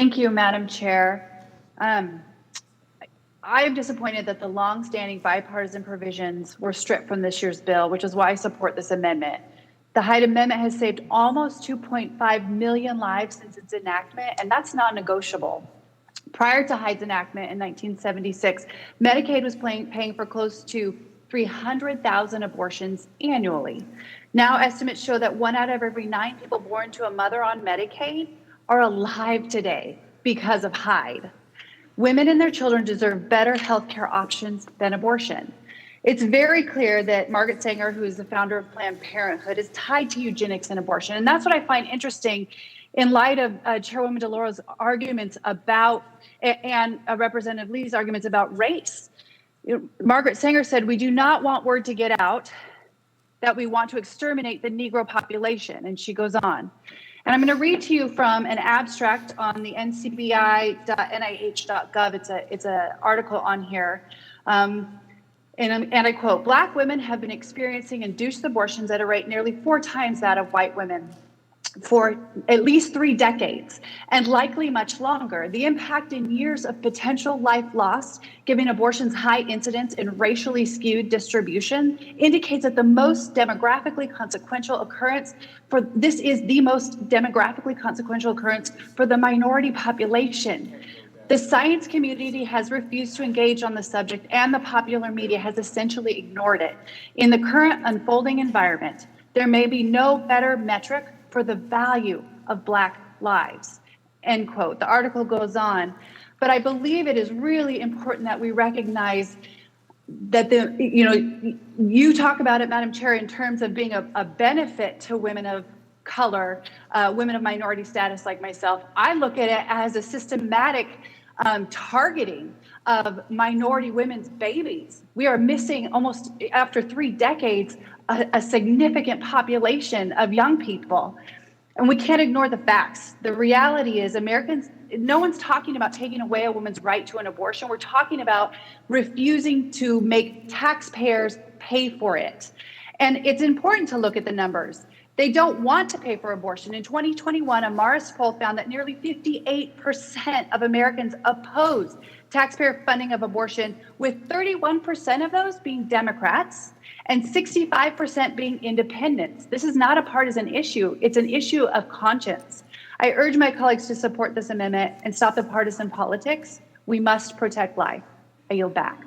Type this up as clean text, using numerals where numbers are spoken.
Thank you, Madam Chair. I am disappointed that the long-standing bipartisan provisions were stripped from this year's bill, which is why I support this amendment. The Hyde Amendment has saved almost 2.5 million lives since its enactment, and that's non-negotiable. Prior to Hyde's enactment in 1976, Medicaid was paying for close to 300,000 abortions annually. Now estimates show that 1 out of every 9 people born to a mother on Medicaid are alive today because of Hyde. Women and their children deserve better healthcare options than abortion. It's very clear that Margaret Sanger, who is the founder of Planned Parenthood, is tied to eugenics and abortion. And that's what I find interesting in light of Chairwoman DeLauro's arguments about, and Representative Lee's arguments about race. Margaret Sanger said, "We do not want word to get out that we want to exterminate the Negro population." And she goes on. And I'm going to read to you from an abstract on the ncbi.nih.gov. It's an article on here. And I quote, "Black women have been experiencing induced abortions at a rate nearly 4 times that of white women for at least 3 decades, and likely much longer. The impact in years of potential life loss, given abortion's high incidence and racially skewed distribution, indicates that the most demographically consequential occurrence for this is the most demographically consequential occurrence for the minority population. The science community has refused to engage on the subject, and the popular media has essentially ignored it. In the current unfolding environment, there may be no better metric for the value of Black lives," end quote. The article goes on, but I believe it is really important that we recognize that you talk about it, Madam Chair, in terms of being a benefit to women of color, women of minority status like myself. I look at it as a systematic targeting of minority women's babies. We are missing, almost after 3 decades, a significant population of young people. And we can't ignore the facts. The reality is no one's talking about taking away a woman's right to an abortion. We're talking about refusing to make taxpayers pay for it. And it's important to look at the numbers. They don't want to pay for abortion. In 2021, a Marist poll found that nearly 58% of Americans oppose taxpayer funding of abortion, with 31% of those being Democrats and 65% being independents. This is not a partisan issue. It's an issue of conscience. I urge my colleagues to support this amendment and stop the partisan politics. We must protect life. I yield back.